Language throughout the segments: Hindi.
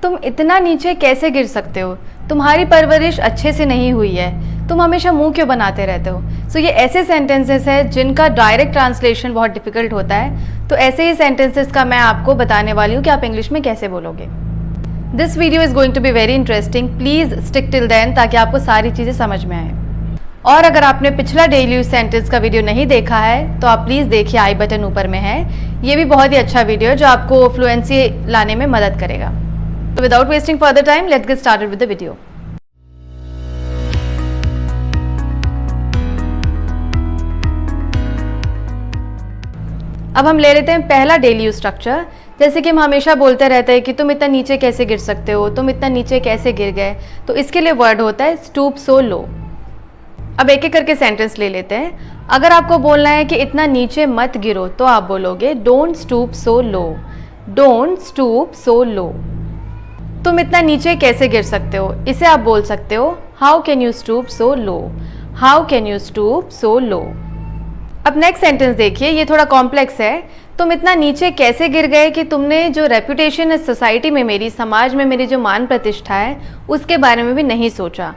तुम इतना नीचे कैसे गिर सकते हो, तुम्हारी परवरिश अच्छे से नहीं हुई है, तुम हमेशा मुंह क्यों बनाते रहते हो। सो ये ऐसे सेंटेंसेस हैं जिनका डायरेक्ट ट्रांसलेशन बहुत डिफिकल्ट होता है। तो ऐसे ही सेंटेंसेस का मैं आपको बताने वाली हूँ कि आप इंग्लिश में कैसे बोलोगे। This video is going to be very interesting, please stick till then ताकि आपको सारी चीज़ें समझ में आए। और अगर आपने पिछला डेली यूज सेंटेंस का वीडियो नहीं देखा है तो आप प्लीज़ देखिए, आई बटन ऊपर में है। ये भी बहुत ही अच्छा वीडियो है जो आपको फ्लुएंसी लाने में मदद करेगा। तो without wasting further time let's get started with the video. अब हम ले लेते हैं पहला डेली यूज स्ट्रक्चर। जैसे कि हम हमेशा बोलते रहते हैं कि तुम इतना नीचे कैसे गिर सकते हो, तुम इतना नीचे कैसे गिर गए, तो इसके लिए वर्ड होता है स्टूप सो लो। अब एक एक करके सेंटेंस ले लेते हैं। अगर आपको बोलना है कि इतना नीचे मत गिरो तो आप बोलोगे don't stoop so low, don't stoop so low. तुम इतना नीचे कैसे गिर सकते हो, इसे आप बोल सकते हो how can you stoop so low, how can you stoop so low. अब नेक्स्ट सेंटेंस देखिए, ये थोड़ा कॉम्प्लेक्स है। तुम इतना नीचे कैसे गिर गए कि तुमने जो रेपुटेशन है सोसाइटी में, मेरी समाज में मेरी जो मान प्रतिष्ठा है उसके बारे में भी नहीं सोचा।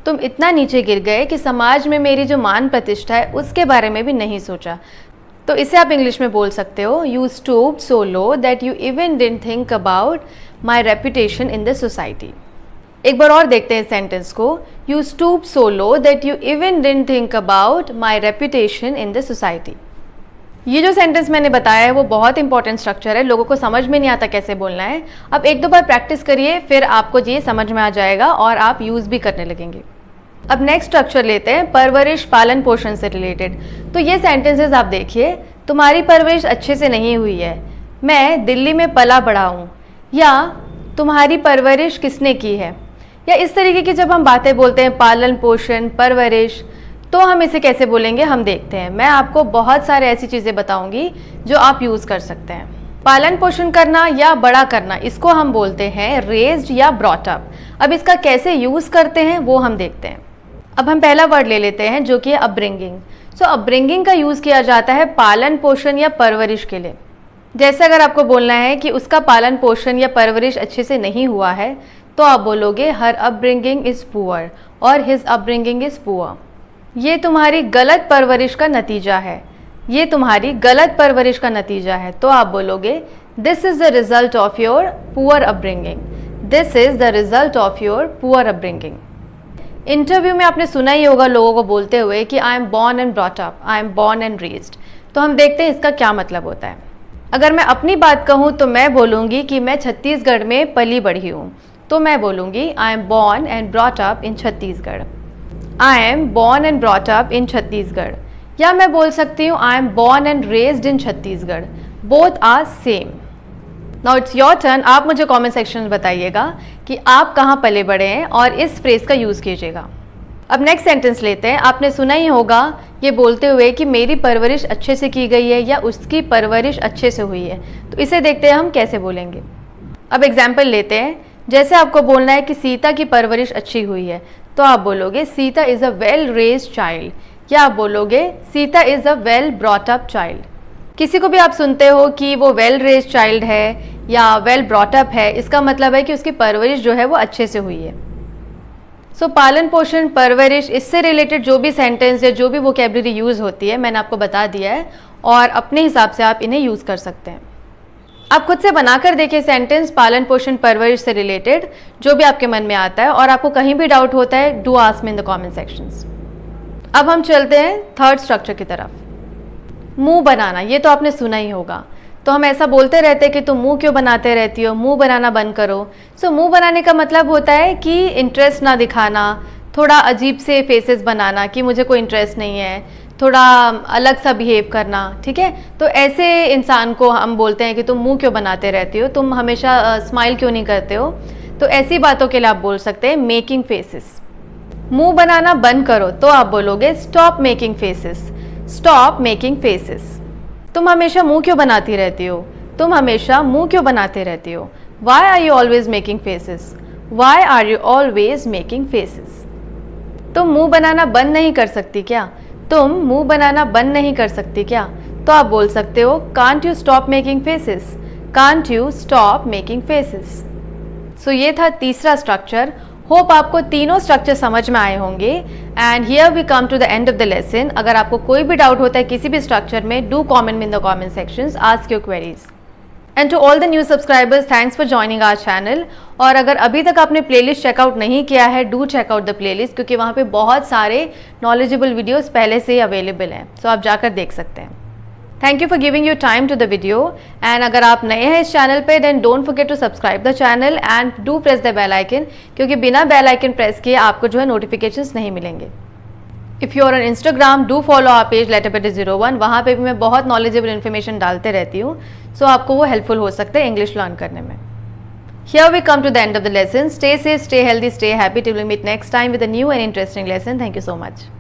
तुम इतना नीचे गिर गए कि समाज में मेरी जो मान प्रतिष्ठा है उसके बारे में भी नहीं सोचा। तो इसे आप इंग्लिश में बोल सकते हो you stoop so low that you even didn't think about my reputation in the society. एक बार और देखते हैं सेंटेंस को, you stoop so low that you even didn't think about my reputation in the society. ये जो सेंटेंस मैंने बताया है वो बहुत इंपॉर्टेंट स्ट्रक्चर है, लोगों को समझ में नहीं आता कैसे बोलना है। अब एक दो बार प्रैक्टिस करिए, फिर आपको ये समझ में आ जाएगा और आप यूज़ भी करने लगेंगे। अब नेक्स्ट स्ट्रक्चर लेते हैं परवरिश पालन पोषण से रिलेटेड। तो ये सेंटेंसेस आप देखिए, तुम्हारी परवरिश अच्छे से नहीं हुई है, मैं दिल्ली में पला बड़ा हूँ, या तुम्हारी परवरिश किसने की है, या इस तरीके की जब हम बातें बोलते हैं पालन पोषण परवरिश, तो हम इसे कैसे बोलेंगे हम देखते हैं। मैं आपको बहुत सारे ऐसी चीज़ें बताऊंगी जो आप यूज़ कर सकते हैं। पालन पोषण करना या बड़ा करना, इसको हम बोलते हैं रेज्ड या ब्रॉट अप। अब इसका कैसे यूज़ करते हैं वो हम देखते हैं। अब हम पहला वर्ड ले लेते हैं जो कि है अपब्रिंगिंग। सो अपब्रिंगिंग का यूज़ किया जाता है पालन पोषण या परवरिश के लिए। जैसे अगर आपको बोलना है कि उसका पालन पोषण या परवरिश अच्छे से नहीं हुआ है तो आप बोलोगे हर अपब्रिंगिंग इज़ पुअर और हिज अपब्रिंगिंग इज़ पुअर। ये तुम्हारी गलत परवरिश का नतीजा है, ये तुम्हारी गलत परवरिश का नतीजा है, तो आप बोलोगे this is the result of your poor upbringing, this is the result of your poor upbringing. Interview में आपने सुना ही होगा लोगों को बोलते हुए कि आई am born and brought up, I am born and raised. तो हम देखते हैं इसका क्या मतलब होता है। अगर मैं अपनी बात कहूँ तो मैं बोलूँगी कि मैं छत्तीसगढ़ में पली बढ़ी हूँ, तो मैं बोलूँगी I am born and brought up in Chhattisgarh, I am born and brought up in Chhattisgarh. या मैं बोल सकती हूँ I am born and raised in Chhattisgarh, both are same. Now it's your turn, आप मुझे कमेंट सेक्शन में बताइएगा कि आप कहाँ पले बड़े हैं और इस फ्रेज का यूज़ कीजिएगा। अब नेक्स्ट सेंटेंस लेते हैं। आपने सुना ही होगा ये बोलते हुए कि मेरी परवरिश अच्छे से की गई है या उसकी परवरिश अच्छे से हुई है। तो इसे देखते हैं हम कैसे बोलेंगे। अब एग्जाम्पल लेते हैं। जैसे आपको बोलना है कि सीता की परवरिश अच्छी हुई है तो आप बोलोगे Sita is a well raised child, या आप बोलोगे Sita is a well brought up child. किसी को भी आप सुनते हो कि वो वेल रेज्ड चाइल्ड है या वेल ब्रॉट अप है, इसका मतलब है कि उसकी परवरिश जो है वो अच्छे से हुई है। सो पालन पोषण परवरिश, इससे रिलेटेड जो भी सेंटेंस या जो भी वोकैबुलरी यूज़ होती है मैंने आपको बता दिया है और अपने हिसाब से आप इन्हें यूज़ कर सकते हैं। आप खुद से बनाकर देखिए सेंटेंस पालन पोषण परवरिश से रिलेटेड जो भी आपके मन में आता है, और आपको कहीं भी डाउट होता है do ask me in the comment sections. अब हम चलते हैं थर्ड स्ट्रक्चर की तरफ। मुंह बनाना, ये तो आपने सुना ही होगा। तो हम ऐसा बोलते रहते हैं कि तुम मुंह क्यों बनाते रहती हो, मुंह बनाना बंद करो। सो मुंह बनाने का मतलब होता है कि इंटरेस्ट ना दिखाना, थोड़ा अजीब से फेसेस बनाना कि मुझे कोई इंटरेस्ट नहीं है, थोड़ा अलग सा बिहेव करना, ठीक है। तो ऐसे इंसान को हम बोलते हैं कि तुम मुंह क्यों बनाते रहती हो, तुम हमेशा स्माइल क्यों नहीं करते हो। तो ऐसी बातों के लिए आप बोल सकते हैं मेकिंग फेसेस। मुंह बनाना बंद करो तो आप बोलोगे stop making faces, stop making faces. तुम हमेशा मुंह क्यों बनाती रहती हो, तुम हमेशा मुंह क्यों बनाते रहती हो। Why are you always making faces, why are you always making faces. तुम मुंह बनाना बंद नहीं कर सकती क्या, तुम मुंह बनाना बंद नहीं कर सकती क्या। तो आप बोल सकते हो can't you stop making faces, can't you stop making faces. So ये था तीसरा स्ट्रक्चर। होप आपको तीनों स्ट्रक्चर समझ में आए होंगे। And here we come to the end of the lesson. अगर आपको कोई भी डाउट होता है किसी भी स्ट्रक्चर में, do comment in the comment sections, ask your queries. And to all the new subscribers, thanks for joining our channel. और अगर अभी तक आपने प्लेलिस्ट चेकआउट नहीं किया है, डू चेकआउट द प्लेलिस्ट, क्योंकि वहाँ पे बहुत सारे नॉलेजेबल वीडियोस पहले से ही अवेलेबल हैं, सो आप जाकर देख सकते हैं। Thank you for giving your time to the video. And अगर आप नए हैं इस चैनल पे, then don't forget to subscribe the channel and do press the bell icon, क्योंकि बिना बेल आइकन प्रेस किए आपको जो है नोटिफिकेशंस नहीं मिलेंगे। If you are on Instagram, do follow our page letterpad01। वहाँ पे भी मैं बहुत नॉलेजेबल इन्फॉर्मेशन डालते रहती हूँ, सो आपको वो हेल्पफुल हो सकता है इंग्लिश लर्न करने में। Here we come to the end of the lesson. Stay safe, stay healthy, stay happy till we meet next time with a new and interesting lesson. Thank you so much.